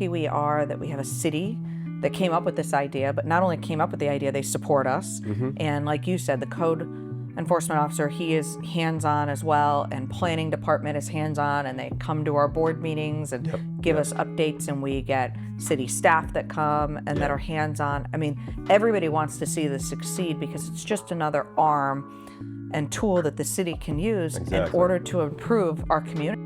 lucky we are that we have a city that came up with this idea, but not only came up with the idea, they support us. And like you said, the code enforcement officer, he is hands-on as well, and planning department is hands-on, and they come to our board meetings and give us updates, and we get city staff that come and that are hands-on. I mean, everybody wants to see this succeed because it's just another arm and tool that the city can use in order to improve our community.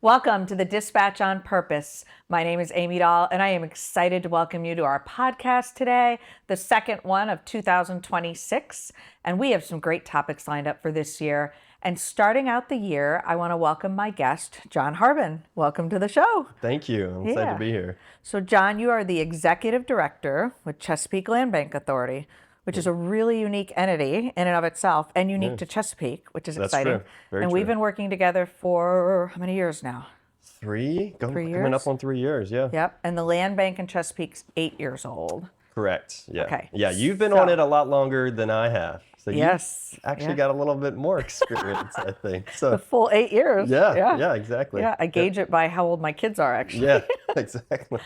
Welcome to the Dispatch on Purpose. My name is Amy Dahl, and I am excited to welcome you to our podcast today, the second one of 2026. And we have some great topics lined up for this year. And starting out the year, I want to welcome my guest, John Harbin. Welcome to the show. Thank you. I'm excited to be here. So, John, you are the Executive Director with Chesapeake Land Bank Authority, which is a really unique entity in and of itself, and unique to Chesapeake, which is exciting. True. Very and true. We've been working together for how many years now? 3 years? Coming up on 3 years, yeah. Yep. And the land bank in Chesapeake's 8 years old. Correct. Yeah. Okay. Yeah, you've been on it a lot longer than I have. So you actually got a little bit more experience, I think. So the full 8 years. Yeah, exactly. Yeah, I gauge it by how old my kids are, actually. Yeah, exactly.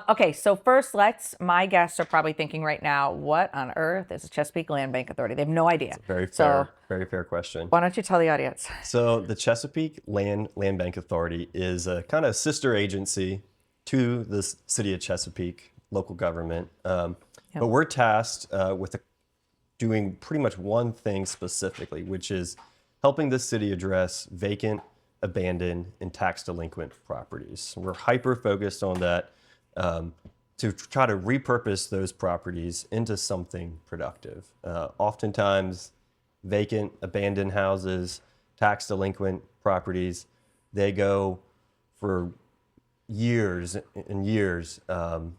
Okay, so first, my guests are probably thinking right now, what on earth is the Chesapeake Land Bank Authority? They have no idea. Very fair question. Why don't you tell the audience? So the Chesapeake Land Bank Authority is a kind of sister agency to the city of Chesapeake local government. But we're tasked with doing pretty much one thing specifically, which is helping the city address vacant, abandoned, and tax-delinquent properties. We're hyper-focused on that to try to repurpose those properties into something productive. Oftentimes, vacant, abandoned houses, tax-delinquent properties, they go for years and years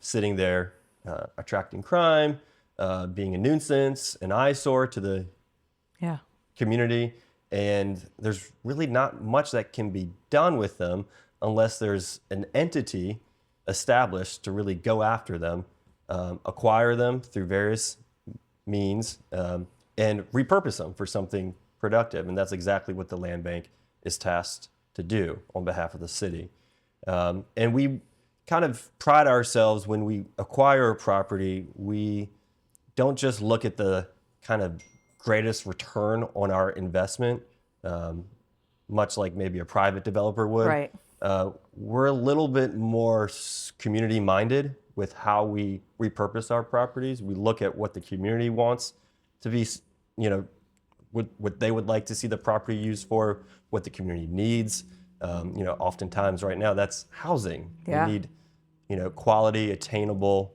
sitting there, attracting crime, being a nuisance, an eyesore to the community, and there's really not much that can be done with them unless there's an entity established to really go after them, acquire them through various means, and repurpose them for something productive. And that's exactly what the land bank is tasked to do on behalf of the city. And we kind of pride ourselves when we acquire a property, we don't just look at the kind of greatest return on our investment, much like maybe a private developer would. Right. We're a little bit more community-minded with how we repurpose our properties. We look at what the community wants to be, what they would like to see the property used for, what the community needs. Oftentimes right now that's housing. Yeah. We need, quality, attainable,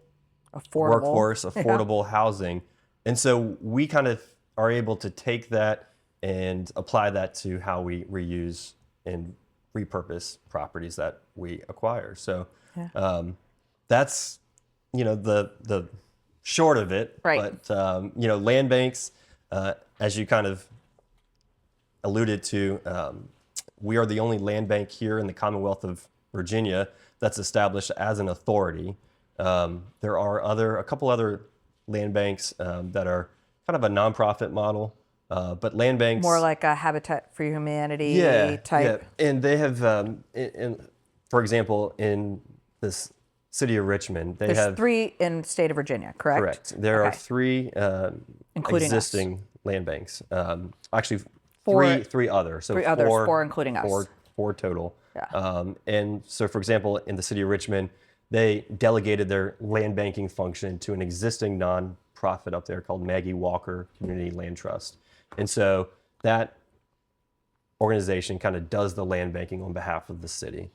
workforce, affordable housing. And so we kind of are able to take that and apply that to how we reuse and repurpose properties that we acquire. So that's, the short of it. Right. But, land banks, as you kind of alluded to, we are the only land bank here in the Commonwealth of Virginia that's established as an authority. There are a couple other land banks that are kind of a nonprofit model, but land banks More like a Habitat for Humanity type. Yeah, and they have, for example, in this city of Richmond, There's have 3 in the state of Virginia, correct? Correct. There are 3 including existing land banks. Actually, 4, 3 others. So 3 others, 4 including us. 4 total. Yeah. And so, for example, in the city of Richmond, they delegated their land banking function to an existing nonprofit up there called Maggie Walker Community Land Trust. And so that organization kind of does the land banking on behalf of the city.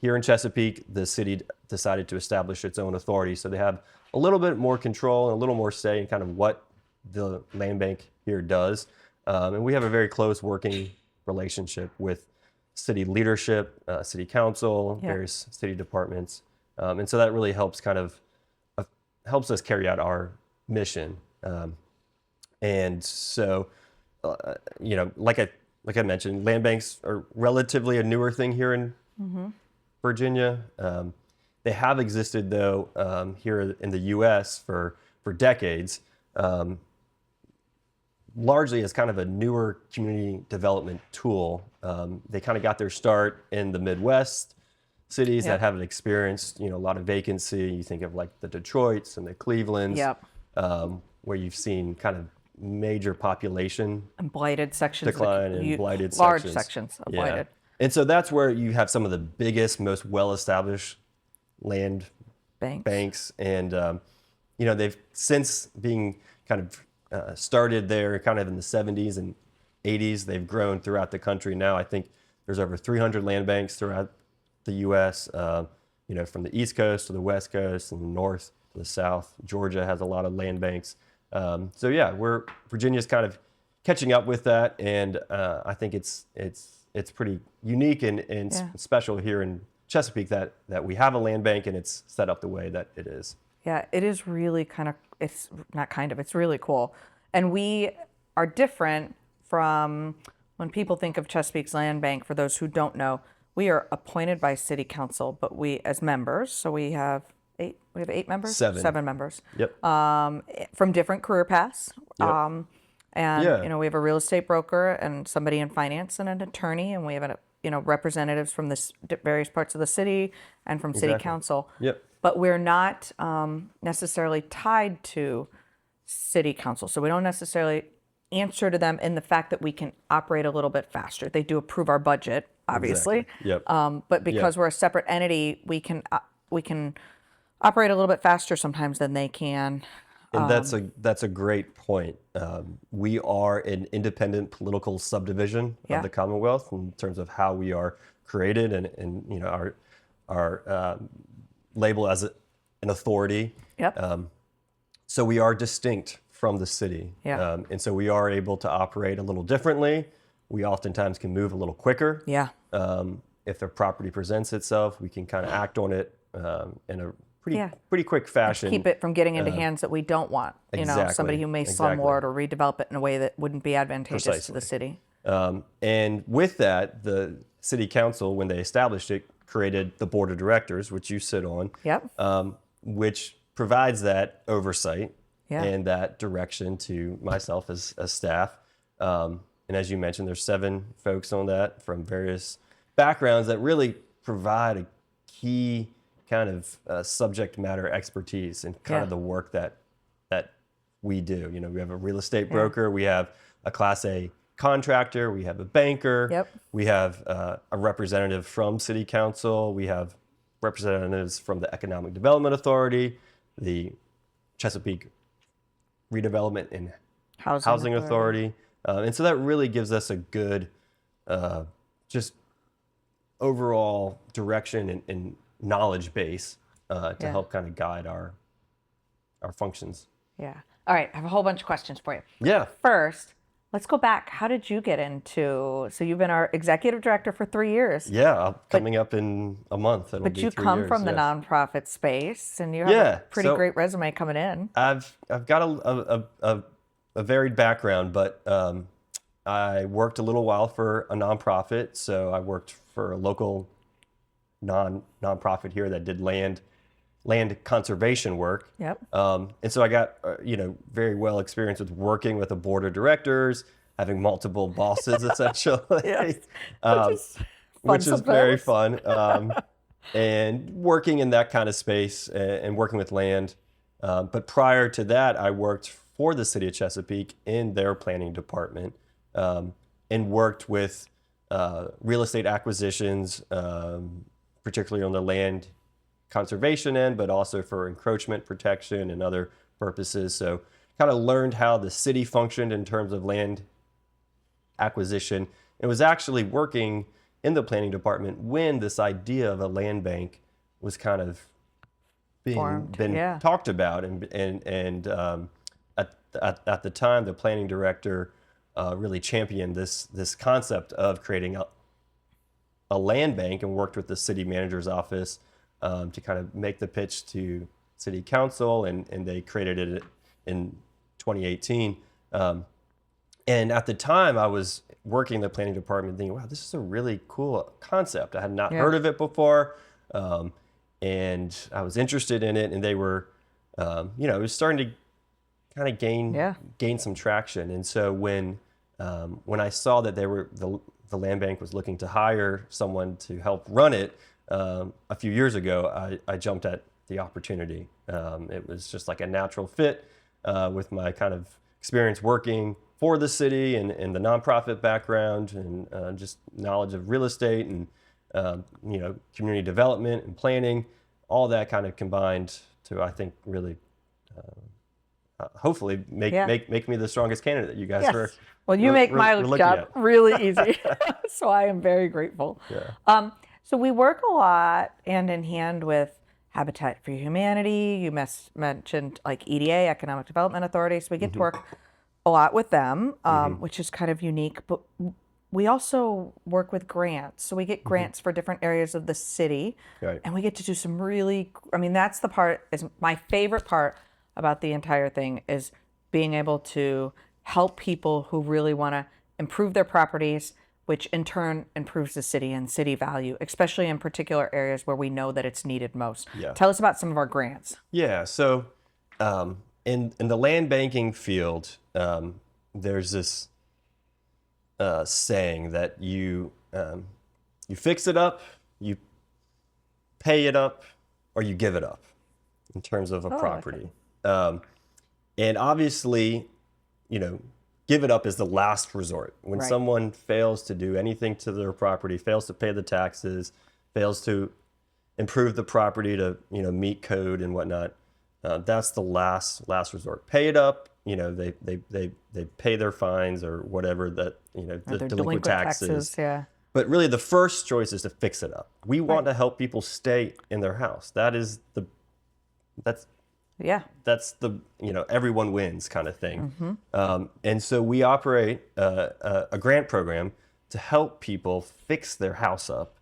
Here in Chesapeake, the city decided to establish its own authority, so they have a little bit more control and a little more say in kind of what the land bank here does. And we have a very close working relationship with city leadership, city council, various city departments. And so that really helps helps us carry out our mission. And so, like I mentioned, land banks are relatively a newer thing here in Virginia. They have existed though here in the U.S. for decades. largely as kind of a newer community development tool. They kind of got their start in the Midwest cities that haven't experienced, a lot of vacancy. You think of like the Detroits and the Clevelands, where you've seen kind of major population and blighted sections decline and blighted large sections of blighted. And so that's where you have some of the biggest, most well-established land banks. And, they've since being kind of started there kind of in the 70s and 80s, they've grown throughout the country. Now I think there's over 300 land banks throughout the U.S., from the East Coast to the West Coast and the North to the South. Georgia has a lot of land banks. Virginia's kind of catching up with that, and I think it's pretty unique and special here in Chesapeake that we have a land bank and it's set up the way that it is. Yeah, it is really it's really cool. And we are different from when people think of Chesapeake's Land Bank. For those who don't know, we are appointed by City Council, but we as members, so we have eight members? Seven members. Yep. From different career paths. Yep. We have a real estate broker and somebody in finance and an attorney, and we have representatives from the various parts of the city and from City Council. Yep. But we're not necessarily tied to City Council, so we don't necessarily answer to them in the fact that we can operate a little bit faster. They do approve our budget, obviously. Exactly. Yep. But because we're a separate entity, we can operate a little bit faster sometimes than they can. And that's a great point. We are an independent political subdivision of the Commonwealth in terms of how we are created and our label as an authority. Yep. So we are distinct from the city. Yeah. And so we are able to operate a little differently. We oftentimes can move a little quicker. Yeah. If the property presents itself, we can kind of act on it in a pretty quick fashion. Keep it from getting into hands that we don't want. Somebody who may slumlord or redevelop it in a way that wouldn't be advantageous to the city. And with that, the City Council, when they established it, created the Board of Directors, which you sit on. Yep. Which provides that oversight and that direction to myself as staff. And as you mentioned, there's 7 folks on that from various backgrounds that really provide a key kind of subject matter expertise and kind of the work that we do. We have a real estate broker, we have a Class A contractor, we have a banker, we have a representative from City Council, we have representatives from the Economic Development Authority, the Chesapeake Redevelopment and Housing Authority. And so that really gives us a good just overall direction and knowledge base to help kind of guide our functions. Yeah. All right. I have a whole bunch of questions for you. Yeah. First, let's go back. How did you get into, so you've been our executive director for 3 years. Yeah. Coming up in a month. But you come from the nonprofit space and you have a pretty great resume coming in. I've got a varied background, but I worked a little while for a nonprofit. So I worked for a local nonprofit here that did land conservation work. Yep. And so I got very well experienced with working with a board of directors, having multiple bosses essentially. Yes. Which is very fun. And working in that kind of space and working with land. But prior to that, I worked for the city of Chesapeake in their planning department and worked with real estate acquisitions, particularly on the land conservation end, but also for encroachment protection and other purposes. So kind of learned how the city functioned in terms of land acquisition. It was actually working in the planning department when this idea of a land bank was kind of been talked about. And at the time, the planning director really championed this concept of creating a land bank and worked with the city manager's office to kind of make the pitch to City Council, and they created it in 2018. And at the time, I was working in the planning department thinking, wow, this is a really cool concept. I had not heard of it before, and I was interested in it, and they were, it was starting to kind of gain some traction. And so when I saw that the land bank was looking to hire someone to help run it a few years ago, I jumped at the opportunity. It was just like a natural fit with my kind of experience working for the city and the nonprofit background and just knowledge of real estate and community development and planning, all that kind of combined to, I think, really hopefully make me the strongest candidate that you guys were. Well, you make my job really easy, so I am very grateful. Yeah. So we work a lot hand in hand with Habitat for Humanity. You mentioned like EDA, Economic Development Authority. So we get to work a lot with them, which is kind of unique. But we also work with grants. So we get grants for different areas of the city. Right. And we get to do some really, that's the part, is my favorite part about the entire thing, is being able to help people who really want to improve their properties, which in turn improves the city and city value, especially in particular areas where we know that it's needed most. Yeah. Tell us about some of our grants. Yeah. So in the land banking field, there's this saying that you fix it up, you pay it up, or you give it up in terms of a property. And obviously, give it up is the last resort. When someone fails to do anything to their property, fails to pay the taxes, fails to improve the property to meet code and whatnot, that's the last resort. Pay it up. They pay their fines or whatever that the delinquent taxes. Yeah. But really, the first choice is to fix it up. We want to help people stay in their house. That's the everyone wins kind of thing. And so we operate a grant program to help people fix their house up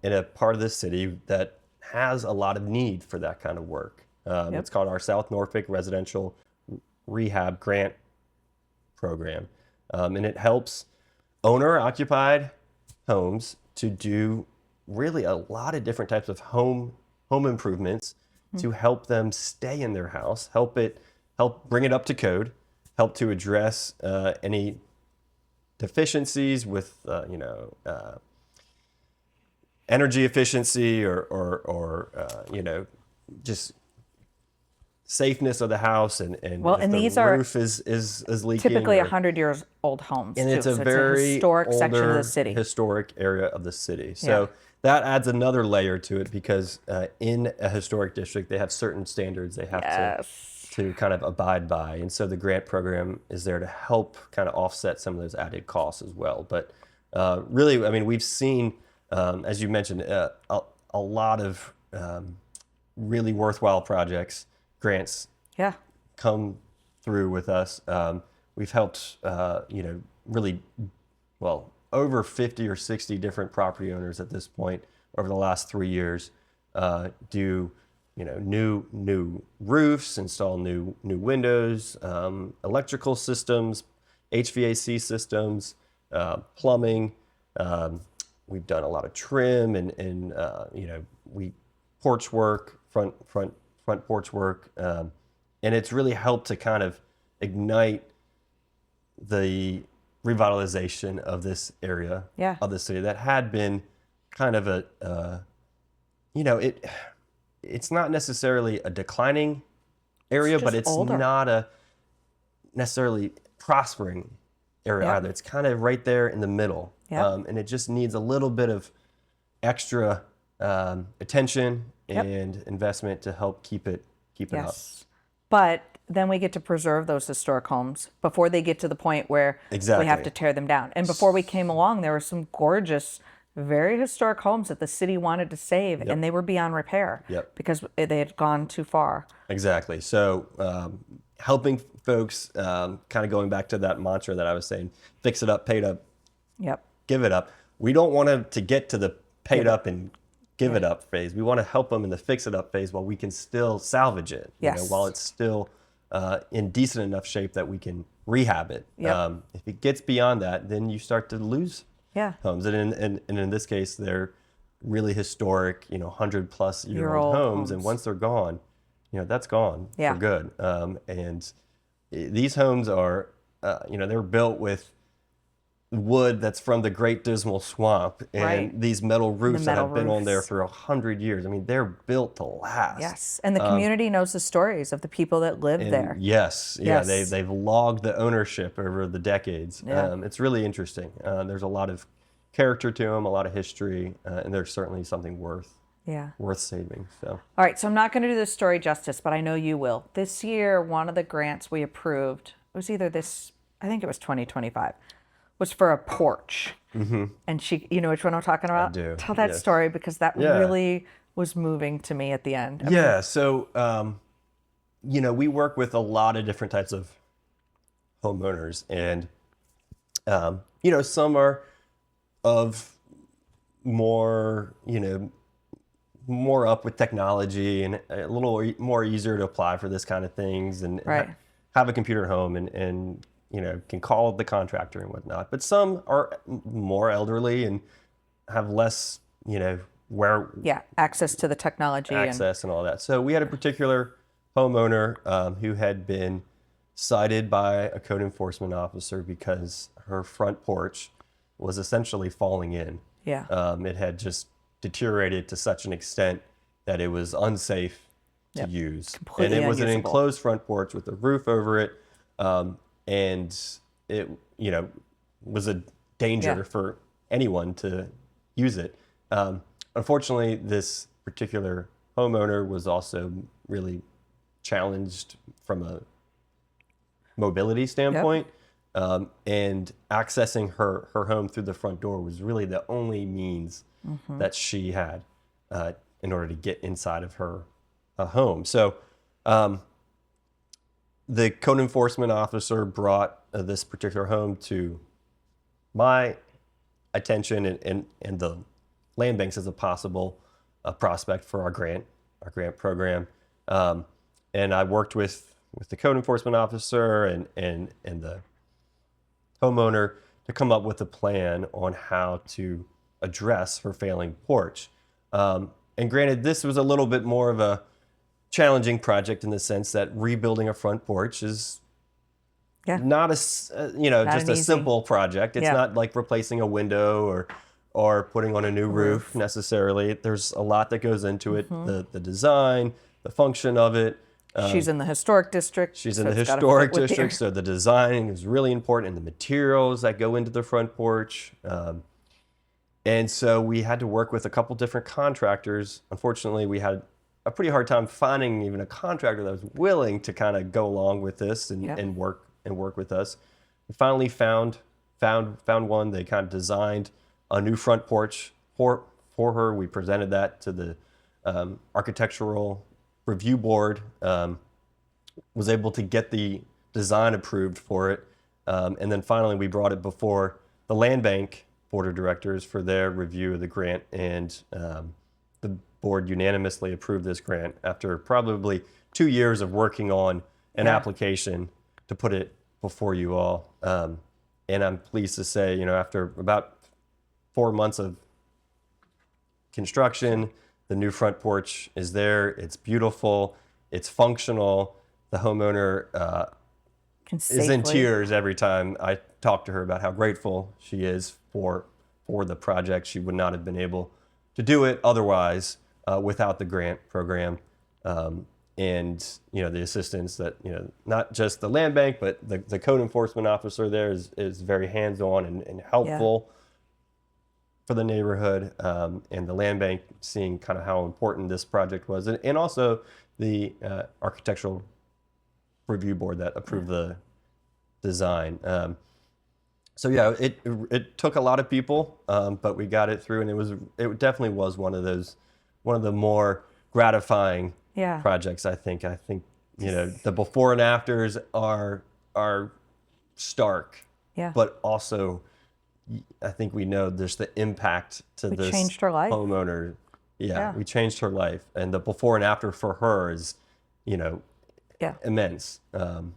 in a part of the city that has a lot of need for that kind of work. It's called our South Norfolk Residential Rehab Grant Program. And it helps owner-occupied homes to do really a lot of different types of home improvements to help them stay in their house, help bring it up to code, help to address any deficiencies with energy efficiency or just safeness of the house and these roof is leaking. Typically 100 years old homes. And too. it's a So very historic section of the older, city. historic area of the city. So that adds another layer to it because in a historic district, they have certain standards they have to kind of abide by. And so the grant program is there to help kind of offset some of those added costs as well. But really, we've seen, as you mentioned, a lot of really worthwhile projects, grants come through with us. We've helped, really, over 50 or 60 different property owners at this point over the last 3 years do, new roofs, install new windows, electrical systems, HVAC systems, plumbing. We've done a lot of trim and porch work, front porch work, and it's really helped to kind of ignite the revitalization of this area of the city that had been kind of it's not necessarily a declining area, but it's older. not a necessarily prospering area either. It's kind of right there in the middle, and it just needs a little bit of extra attention and investment to help keep it up. But then we get to preserve those historic homes before they get to the point where we have to tear them down. And before we came along, there were some gorgeous, very historic homes that the city wanted to save, and they were beyond repair because they had gone too far. Exactly. So helping folks, kind of going back to that mantra that I was saying, fix it up, pay it up, give it up. We don't want to get to the pay it up and give it up phase. We want to help them in the fix it up phase while we can still salvage it, while it's still in decent enough shape that we can rehab it. If it gets beyond that, then you start to lose homes. And in this case, they're really historic, 100+ year old homes. And once they're gone, that's gone for good. And these homes are, they're built with wood that's from the Great Dismal Swamp, and Right. these metal roofs that metal have been on there roofs. for 100 years. I mean, they're built to last. Yes, and the community knows the stories of the people that live And there. yes, yeah, Yes. they've logged the ownership over the decades. Yeah. It's really interesting. There's a lot of character to them, a lot of history, and there's certainly something worth Yeah. saving. So All right, so I'm not going to do this story justice, but I know you will. This year, one of the grants we approved, it was either this, I think it was 2025, was for a porch. Mm-hmm. And you know which one I'm talking about? I do. Tell that Yes. story, because that Yeah. really was moving to me at the end. yeah, so we work with a lot of different types of homeowners, and some are of more more up with technology and a little more easier to apply for this kind of things, and Right. have a computer at home, and can call the contractor and whatnot. But some are more elderly and have less where Yeah, access to the technology. access and all that. So we had a particular homeowner who had been cited by a code enforcement officer because her front porch was essentially falling in. Yeah. It had just deteriorated to such an extent that it was unsafe to use. Completely and it was an unusable. enclosed front porch with a roof over it. And it, was a danger Yeah. for anyone to use it. Unfortunately, this particular homeowner was also really challenged from a mobility standpoint. And accessing her home through the front door was really the only means that she had in order to get inside of her home. So the code enforcement officer brought this particular home to my attention and the land banks as a possible prospect for our grant program. And I worked with the code enforcement officer and the homeowner to come up with a plan on how to address her failing porch. And granted, this was a little bit more of a challenging project in the sense that rebuilding a front porch is not just an a easy- simple project. It's Yeah. not like replacing a window or putting on a new roof necessarily. There's a lot that goes into it. The design, the function of it. She's in the historic district. She's so in the it's gotta historic fit with district, so the design is really important, and the materials that go into the front porch. And so we had to work with a couple different contractors. Unfortunately, we had a pretty hard time finding even a contractor that was willing to kind of go along with this and work with us. We finally found one. They kind of designed a new front porch for her. We presented that to the architectural review board. Was able to get the design approved for it, and then finally we brought it before the land bank board of directors for their review of the grant, and the board unanimously approved this grant after probably 2 years of working on an application to put it before you all. And I'm pleased to say, after about 4 months of construction, the new front porch is there. It's beautiful. It's functional. The homeowner is in tears every time I talk to her about how grateful she is for the project. She would not have been able to do it otherwise without the grant program. And the assistance that not just the land bank, but the code enforcement officer there is very hands-on and helpful for the neighborhood, and the land bank seeing kind of how important this project was, and also the architectural review board that approved the design. So it took a lot of people, but we got it through, and it definitely was one of the more gratifying projects. I think the before and afters are stark, but also I think we know there's the impact to this changed her life. homeowner. We changed her life, and the before and after for her is immense from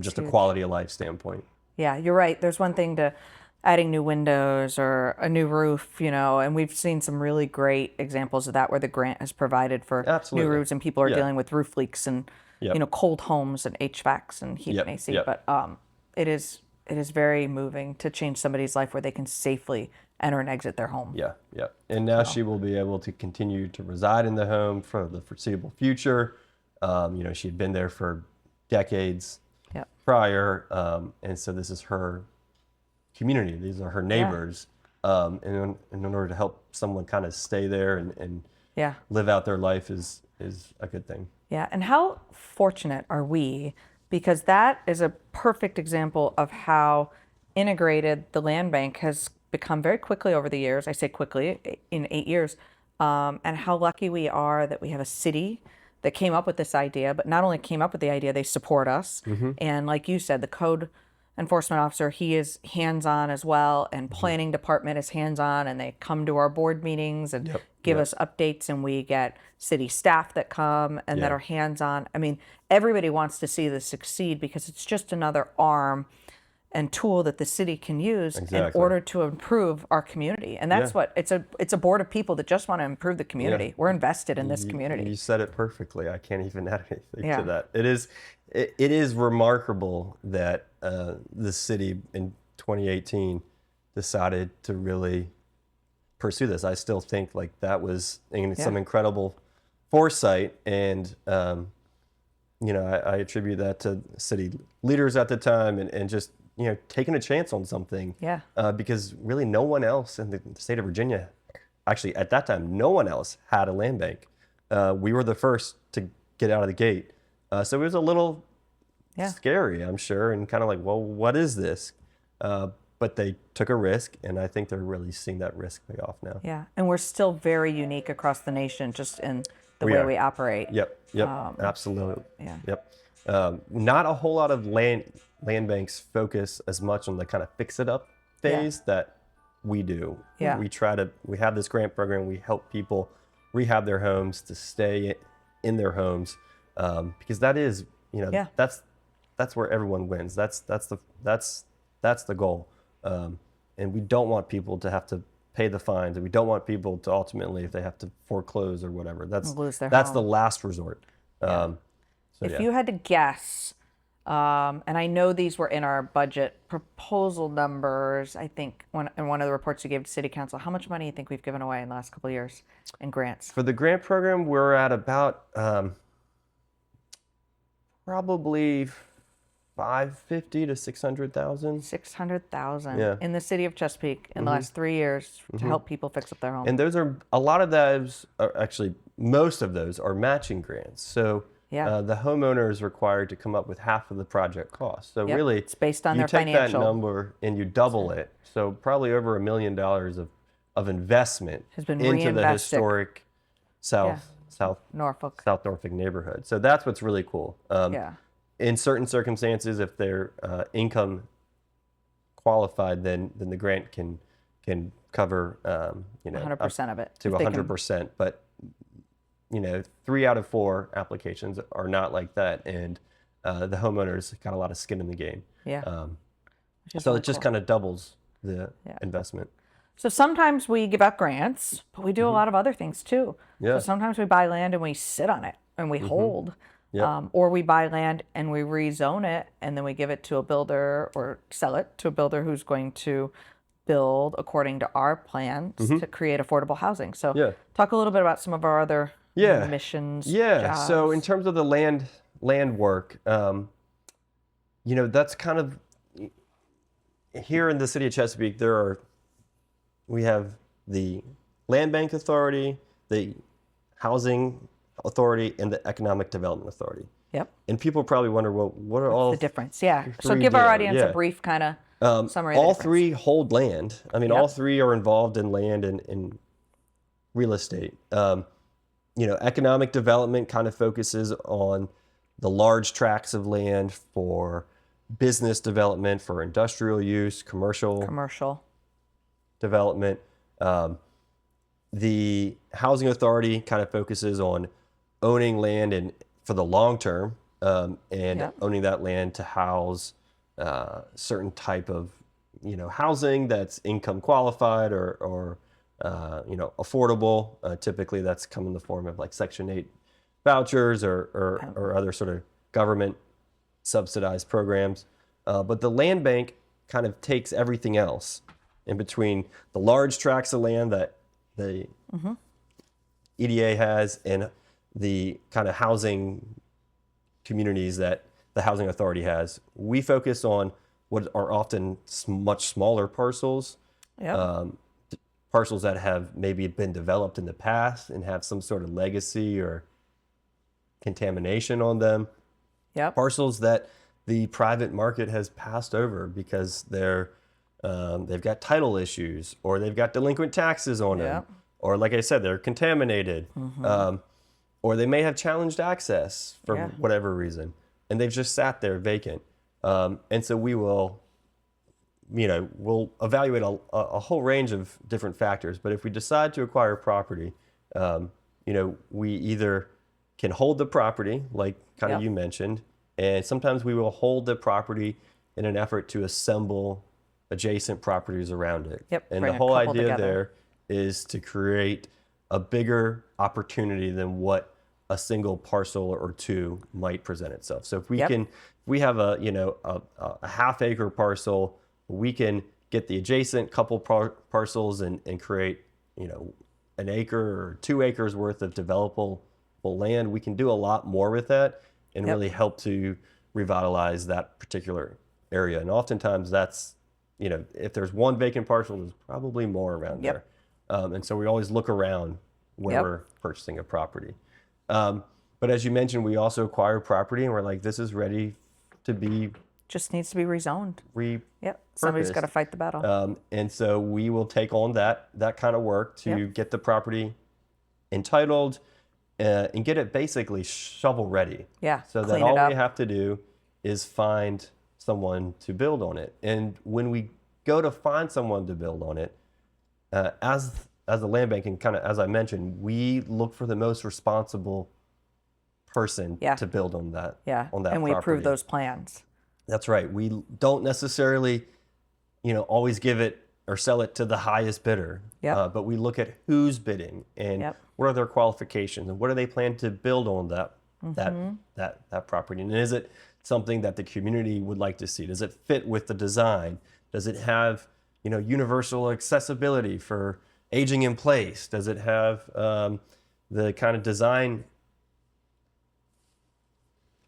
just a quality of life standpoint. Yeah, you're right. There's one thing to adding new windows or a new roof, and we've seen some really great examples of that where the grant has provided for new roofs and people are dealing with roof leaks and Yep. cold homes and HVACs and heat Yep. and AC. Yep. But it is very moving to change somebody's life where they can safely enter and exit their home. Yeah, yeah. And now she will be able to continue to reside in the home for the foreseeable future. She had been there for decades Yep. prior, and so this is her community. These are her neighbors. And in order to help someone kind of stay there and Yeah. live out their life is a good thing. Yeah, and how fortunate are we? Because that is a perfect example of how integrated the land bank has become very quickly over the years. I say quickly, in 8 years. And how lucky we are that we have a city that came up with this idea, but not only came up with the idea, they support us. And like you said, the code enforcement officer, he is hands-on as well, and planning department is hands-on, and they come to our board meetings and give us updates, and we get city staff that come and that are hands-on. I mean, everybody wants to see this succeed because it's just another arm and tool that the city can use in order to improve our community. And that's what it's a board of people that just want to improve the community. We're invested in this community. You said it perfectly. I can't even add anything to that. It is remarkable that the city in 2018 decided to really pursue this. I still think like that was some incredible foresight, and I attribute that to city leaders at the time and just taking a chance on something. Because really no one else in the state of Virginia, actually at that time, no one else had a land bank. We were the first to get out of the gate. So it was a little scary, I'm sure, and kind of like, well, what is this? But they took a risk, and I think they're really seeing that risk pay off now. Yeah, and we're still very unique across the nation just in the way we operate. Yep, absolutely. Yeah. Yep. Not a whole lot of land banks focus as much on the kind of fix-it-up phase that we do. Yeah. We have this grant program, we help people rehab their homes to stay in their homes, because that is, that's where everyone wins. That's the goal. And we don't want people to have to pay the fines, and we don't want people to ultimately, if they have to foreclose or whatever, that's the last resort. If you had to guess, and I know these were in our budget proposal numbers, I think in one of the reports you gave to City Council, how much money do you think we've given away in the last couple of years in grants? For the grant program, we're at about probably 550 to 600,000. 600,000 in the city of Chesapeake in the last 3 years to help people fix up their homes. And those are a lot of those are actually, most of those are matching grants. So the homeowner is required to come up with half of the project cost. So really, it's based on you their take financial that number and you double it. So probably over $1 million of investment has been into the reinvested. historic South Norfolk neighborhood. So that's what's really cool. In certain circumstances, if they're income qualified, then the grant can cover 100% of it to 100%. But 3 out of 4 applications are not like that, and the homeowners got a lot of skin in the game. So it just kind of doubles the investment. So sometimes we give out grants, but we do a lot of other things too. So sometimes we buy land and we sit on it and we hold. Or we buy land and we rezone it, and then we give it to a builder or sell it to a builder who's going to build according to our plans to create affordable housing. So talk a little bit about some of our other missions. Jobs. So in terms of the land work, that's kind of, here in the city of Chesapeake, we have the Land Bank Authority, the Housing Authority, and the Economic Development Authority. And people probably wonder, well, what are all the difference? So give our audience a brief kind of summary. All three hold land. I mean, all three are involved in land and real estate. Economic development kind of focuses on the large tracts of land for business development, for industrial use, commercial development. The Housing Authority kind of focuses on owning land and for the long term, and owning that land to house certain type of housing that's income qualified or affordable. Typically that's come in the form of like Section 8 vouchers or other sort of government subsidized programs. But the land bank kind of takes everything else in between the large tracts of land that the EDA has and the kind of housing communities that the housing authority has. We focus on what are often much smaller parcels, parcels that have maybe been developed in the past and have some sort of legacy or contamination on them. Parcels that the private market has passed over because they've got title issues, or they've got delinquent taxes on them, or like I said, they're contaminated, or they may have challenged access for whatever reason, and they've just sat there vacant. And so we'll evaluate a whole range of different factors. But if we decide to acquire property, we either can hold the property, like kind of you mentioned, and sometimes we will hold the property in an effort to assemble adjacent properties around it. And the whole idea there is to create a bigger opportunity than what a single parcel or two might present itself. So if we have a half acre parcel, we can get the adjacent couple parcels and create, an acre or 2 acres worth of developable land. We can do a lot more with that and really help to revitalize that particular area. And oftentimes that's, if there's one vacant parcel, there's probably more around there. And so we always look around when we're purchasing a property. But as you mentioned, we also acquire property and we're like, this is ready to be... Just needs to be rezoned. Somebody's got to fight the battle. And so we will take on that kind of work to get the property entitled and get it basically shovel ready. So that all we have to do is find someone to build on it. And when we go to find someone to build on it, as the land bank, and kind of as I mentioned, we look for the most responsible person to build on that. On that, and we approve those plans. That's right. We don't necessarily, always give it or sell it to the highest bidder. But we look at who's bidding and what are their qualifications and what do they plan to build on that property, and is it something that the community would like to see? Does it fit with the design? Does it have universal accessibility for aging in place? Does it have the kind of design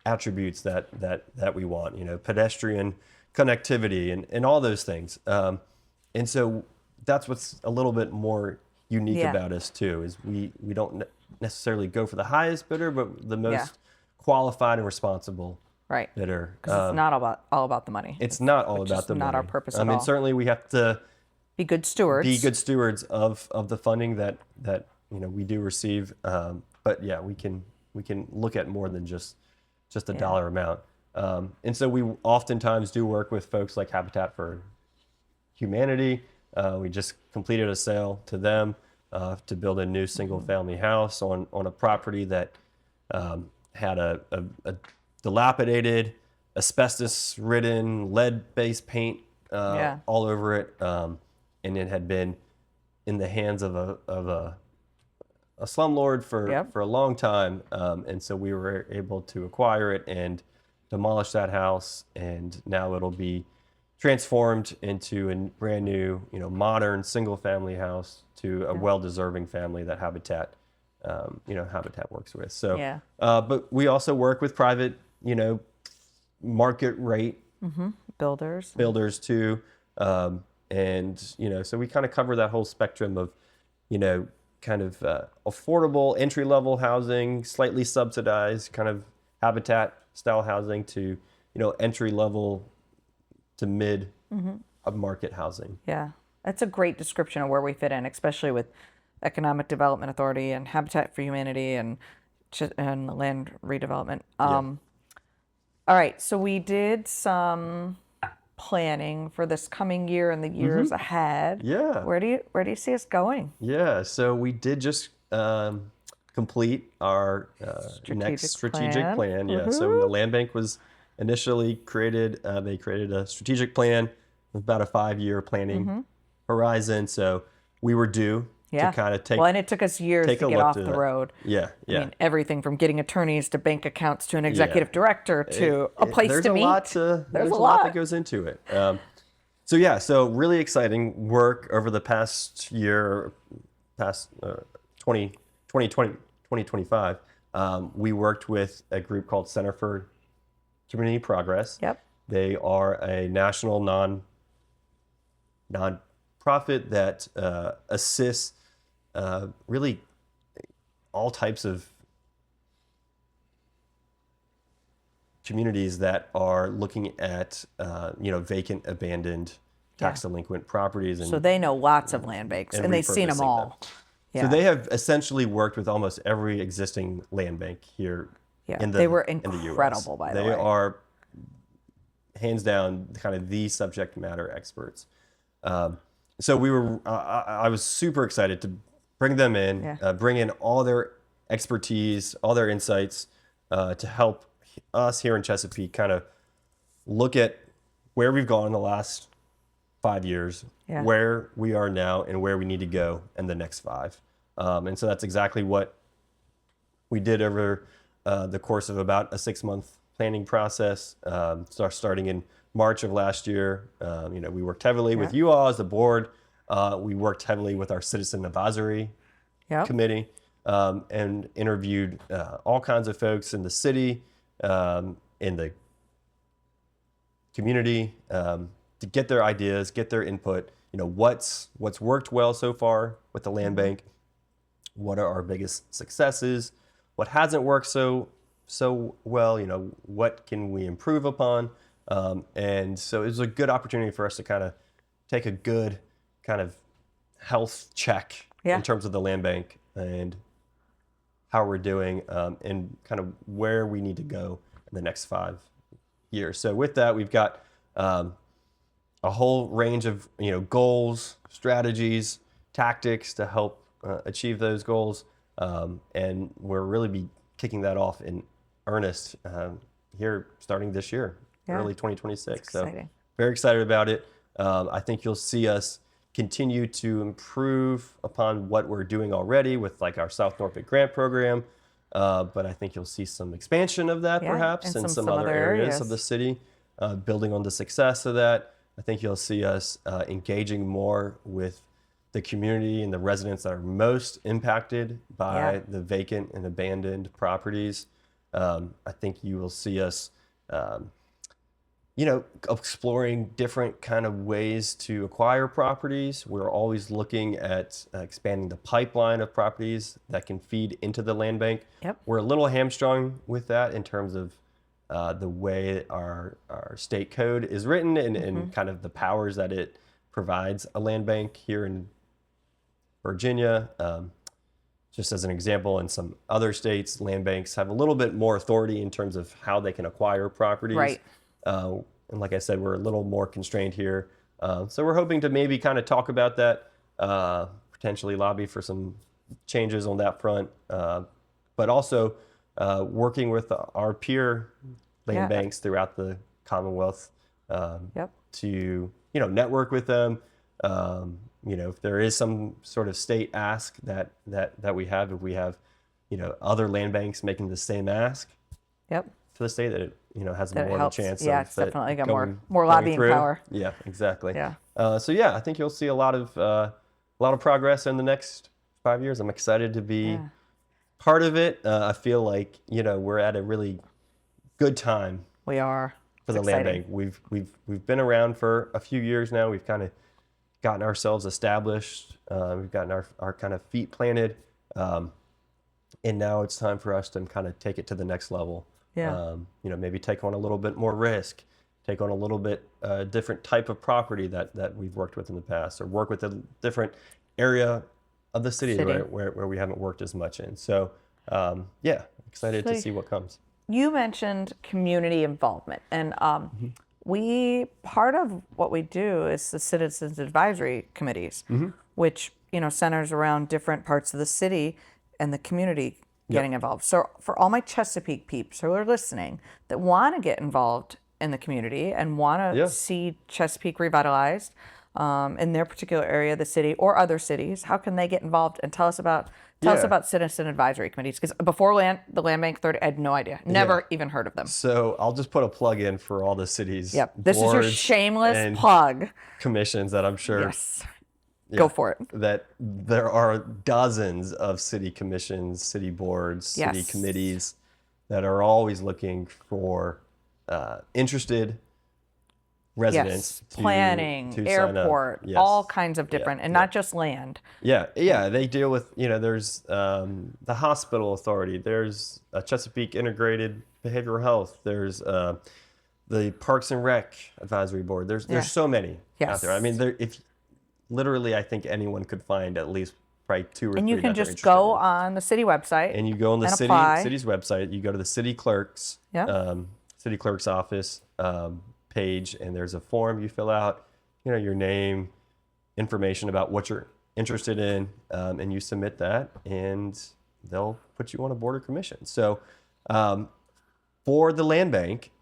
attributes that we want, pedestrian connectivity and all those things. And so that's what's a little bit more unique about us too, is we don't necessarily go for the highest bidder, but the most qualified and responsible bidder. Because it's not all about the money. It's not all about the money. Not our purpose at all. I mean, certainly we have to be good stewards. Be good stewards of the funding that we do receive. But yeah, we can look at more than just a dollar amount. And so we oftentimes do work with folks like Habitat for Humanity. We just completed a sale to them to build a new single-family house on a property that had a dilapidated, asbestos-ridden, lead-based paint all over it, and it had been in the hands of a slumlord for a long time, and so we were able to acquire it and demolish that house, and now it'll be transformed into a brand new, modern single-family house to a well-deserving family that Habitat works with. So, but we also work with private, market rate builders too, and so we kind of cover that whole spectrum of, kind of affordable entry-level housing, slightly subsidized kind of Habitat-style housing to, entry-level to mid-market housing. Yeah, that's a great description of where we fit in, especially with Economic Development Authority and Habitat for Humanity and land redevelopment. All right, so we did some planning for this coming year and the years ahead. Where do you see us going? So we did just complete our next strategic plan. So the land bank was initially created. They created a strategic plan with about a 5-year planning horizon. So we were due Yeah. to kind of take Well, and it took us years take to a get look off to the that. road. Yeah, I yeah. mean, everything from getting attorneys to bank accounts to an executive director to a place There's to a meet. lot There's a that lot. goes into it. So really exciting work over the past year, past 2025. We worked with a group called Center for Community Progress. Yep. They are a national non-profit that assists really all types of communities that are looking at vacant, abandoned, tax-delinquent properties, and So they know lots of land banks, and they've seen them repurposing all. So they have essentially worked with almost every existing land bank here Yeah. in the They were in the U.S. incredible, by the way. They are hands down kind of the subject matter experts. So I was super excited to bring them in, bring in all their expertise, all their insights to help us here in Chesapeake kind of look at where we've gone in the last 5 years, where we are now, and where we need to go in the next 5. And so that's exactly what we did over the course of about a 6-month planning process, starting in March of last year. We worked heavily with you all as the board. We worked heavily with our citizen advisory committee and interviewed all kinds of folks in the city, in the community, to get their ideas, get their input. What's worked well so far with the land bank? What are our biggest successes? What hasn't worked so well? What can we improve upon? And so it was a good opportunity for us to kind of take a good kind of health check in terms of the land bank and how we're doing, and kind of where we need to go in the next 5 years. So with that, we've got a whole range of goals, strategies, tactics to help achieve those goals, and we're really be kicking that off in earnest here starting this year, early 2026. So very excited about it. I think you'll see us continue to improve upon what we're doing already with like our South Norfolk grant program, but I think you'll see some expansion of that perhaps in some other areas of the city, building on the success of that. I think you'll see us engaging more with the community and the residents that are most impacted by the vacant and abandoned properties. I think you will see us exploring different kind of ways to acquire properties. We're always looking at expanding the pipeline of properties that can feed into the land bank. We're a little hamstrung with that in terms of the way our state code is written and kind of the powers that it provides a land bank here in Virginia. Just as an example, in some other states, land banks have a little bit more authority in terms of how they can acquire properties. And like I said, we're a little more constrained here. So we're hoping to maybe kind of talk about that, potentially lobby for some changes on that front, but also working with our peer land banks throughout the Commonwealth to network with them. If there is some sort of state ask that we have, if we have other land banks making the same ask to the state, that it has more of a chance. It's definitely got more lobbying power. Yeah, exactly. So I think you'll see a lot of progress in the next 5 years. I'm excited to be part of it. I feel like we're at a really good time. We are. For the land bank. We've been around for a few years now. We've kind of gotten ourselves established. We've gotten our kind of feet planted. And now it's time for us to kind of take it to the next level. Maybe take on a little bit more risk, take on a little bit different type of property that we've worked with in the past, or work with a different area of the city. Where we haven't worked as much in. So excited to see what comes. You mentioned community involvement, and part of what we do is the citizens advisory committees, which centers around different parts of the city and the community getting involved. So for all my Chesapeake peeps who are listening that want to get involved in the community and want to see Chesapeake revitalized, in their particular area of the city or other cities, how can they get involved? And tell us about citizen advisory committees, because before the Land Bank Authority, I had no idea, never even heard of them. So I'll just put a plug in for all the cities. Yep, this is your boards shameless and plug. commissions that I'm sure. Yes, go for it. That there are dozens of city commissions, city boards, city committees that are always looking for interested residents. Planning, to airport, sign up. all kinds of different, and not just land. Yeah, they deal with, there's the hospital authority, there's Chesapeake Integrated Behavioral Health, there's the Parks and Rec Advisory Board. There's so many out there. I mean, literally, I think anyone could find at least probably 2 or 3. And you can just go on the city website. And you go on the city's website. You go to the city clerk's office page, and there's a form you fill out. Your name, information about what you're interested in, and you submit that, and they'll put you on a board or commission. So, for the land bank,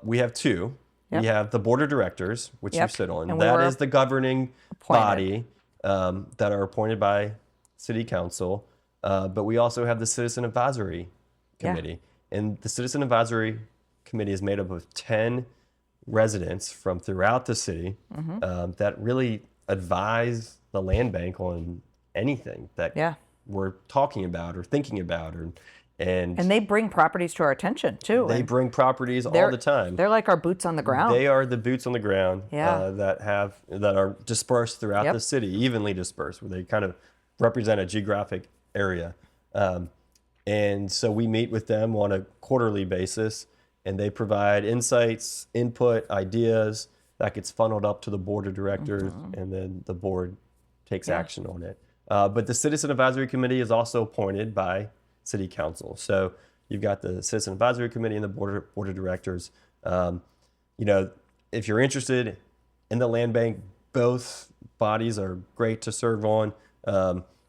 we have 2. We have the board of directors, which you sit on. That is the governing body that are appointed by city council. But we also have the citizen advisory committee. And the citizen advisory committee is made up of 10 residents from throughout the city that really advise the land bank on anything that we're talking about or thinking about. And they bring properties to our attention too. They bring properties all the time. They're like our boots on the ground. They are the boots on the ground that are dispersed throughout the city, evenly dispersed, where they kind of represent a geographic area. And so we meet with them on a quarterly basis, and they provide insights, input, ideas that gets funneled up to the board of directors, and then the board takes action on it. But the Citizen Advisory Committee is also appointed by City Council. So you've got the Citizen Advisory Committee and the board of directors. If you're interested in the land bank, both bodies are great to serve on.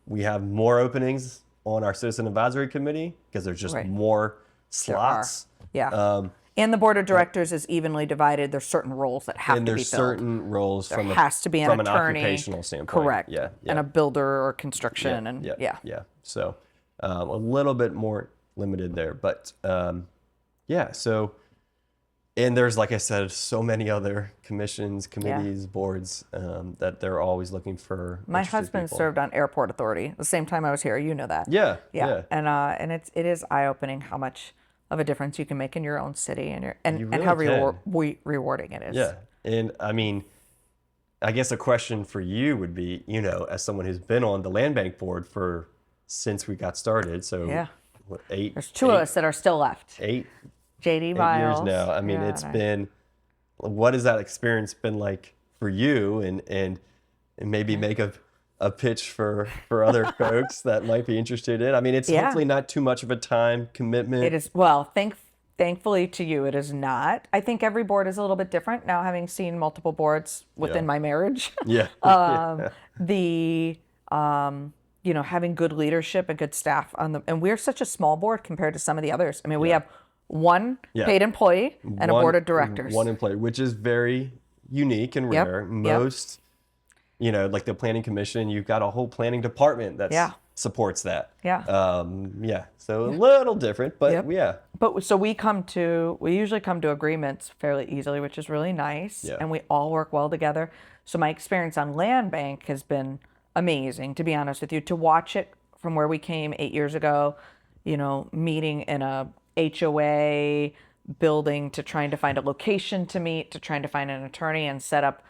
We have more openings on our Citizen Advisory Committee because there's just more slots. And the board of directors is evenly divided. There's certain roles that have to be filled. And there's certain roles there has to be an attorney, occupational standpoint. Correct. And a builder or construction. So a little bit more limited there. But so, and there's, like I said, so many other commissions, committees, boards that they're always looking for. My husband served on Airport Authority the same time I was here. You know that. Yeah. And it is eye-opening how much of a difference you can make in your own city, and really how rewarding it is. Yeah, and I mean, I guess a question for you would be, as someone who's been on the land bank board since we got started, so 8. There's 2 of us that are still left. 8 JD Miles. years now. I mean, it's been. What has that experience been like for you, and maybe make a pitch for other folks that might be interested in? I mean, it's hopefully not too much of a time commitment. It is, thankfully to you, it is not. I think every board is a little bit different now, having seen multiple boards within my marriage. Having good leadership and good staff and we're such a small board compared to some of the others. I mean, we have one paid employee and a board of directors. One employee, which is very unique and rare. Most like the planning commission, you've got a whole planning department that supports that. So a little different, but But so we usually come to agreements fairly easily, which is really nice. And we all work well together. So my experience on land bank has been amazing, to be honest with you, to watch it from where we came 8 years ago, meeting in a HOA building, to trying to find a location to meet, to trying to find an attorney and set up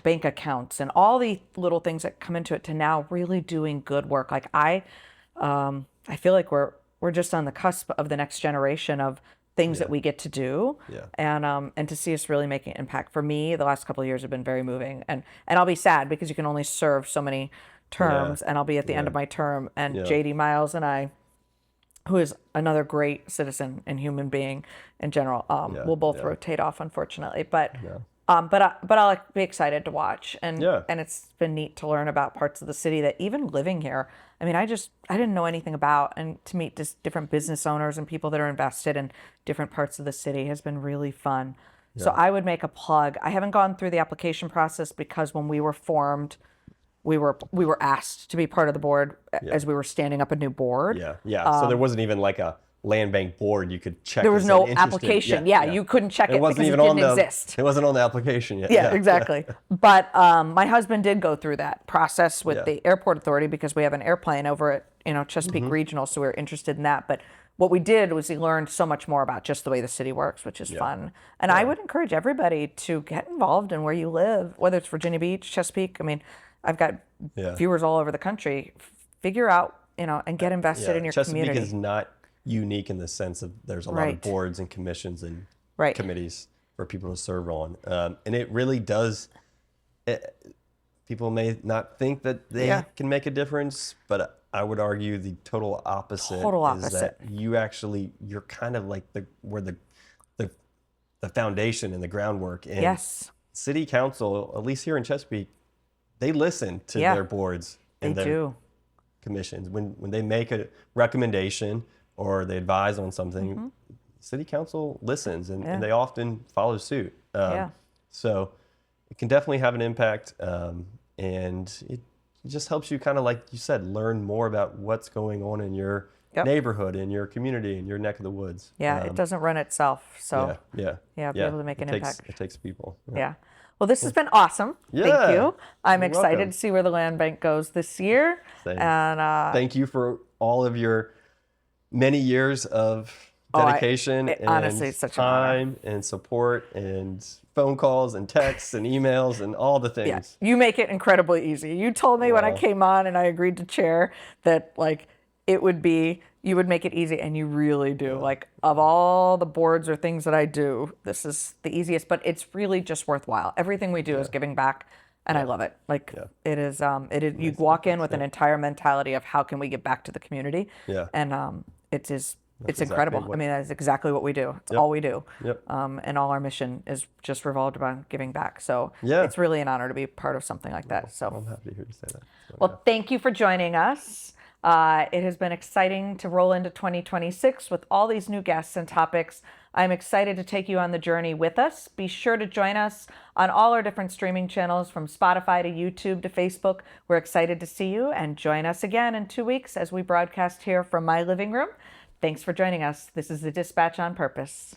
bank accounts and all the little things that come into it, to now really doing good work. Like I feel like we're just on the cusp of the next generation of things that we get to do, and to see us really making an impact. For me, the last couple of years have been very moving, and I'll be sad because you can only serve so many terms, and I'll be at the end of my term, and JD Miles and I, who is another great citizen and human being in general, we'll both rotate off, unfortunately, but I'll be excited to watch, and it's been neat to learn about parts of the city that, even living here, I mean, I didn't know anything about, and to meet just different business owners and people that are invested in different parts of the city has been really fun. So I would make a plug. I haven't gone through the application process because when we were formed, we were asked to be part of the board as we were standing up a new board. Yeah. So there wasn't even like a land bank board you could check. There was no interested. application. Yeah, you couldn't check it wasn't because even it on didn't the, exist. It wasn't on the application yet. Yeah, exactly. But my husband did go through that process with the airport authority because we have an airplane over at Chesapeake Regional, so we were interested in that. But what we did was we learned so much more about just the way the city works, which is fun. And I would encourage everybody to get involved in where you live, whether it's Virginia Beach, Chesapeake. I mean, I've got viewers all over the country. Figure out, and get invested in your Chesapeake community. Is not unique in the sense of there's a lot of boards and commissions and committees for people to serve on. And it really does, people may not think that they can make a difference, but I would argue the total opposite. Is that you're kind of like where the foundation and the groundwork. And city council, at least here in Chesapeake, they listen to their boards and their commissions. When they make a recommendation or they advise on something, city council listens and they often follow suit. So it can definitely have an impact, and it just helps you kind of, like you said, learn more about what's going on in your neighborhood, in your community, in your neck of the woods. It doesn't run itself. So be able to make an impact. It takes people. Well, this has been awesome. Thank you. I'm excited to see where the land bank goes this year. Same. And thank you for all of your many years of dedication and honestly, it's such time and support and phone calls and texts and emails and all the things. You make it incredibly easy. You told me when I came on and I agreed to chair that you would make it easy, and you really do. Like, of all the boards or things that I do, this is the easiest, but it's really just worthwhile. Everything we do is giving back, and I love it. Like, it is, you walk in with an entire mentality of how can we give back to the community? And it's incredible. I mean, that's exactly what we do. It's all we do. And all our mission is just revolved around giving back. So it's really an honor to be part of something like that. So I'm happy to hear you say that. Well, thank you for joining us. It has been exciting to roll into 2026 with all these new guests and topics. I'm excited to take you on the journey with us. Be sure to join us on all our different streaming channels, from Spotify to YouTube to Facebook. We're excited to see you, and join us again in 2 weeks as we broadcast here from my living room. Thanks for joining us. This is the Dispatch on Purpose.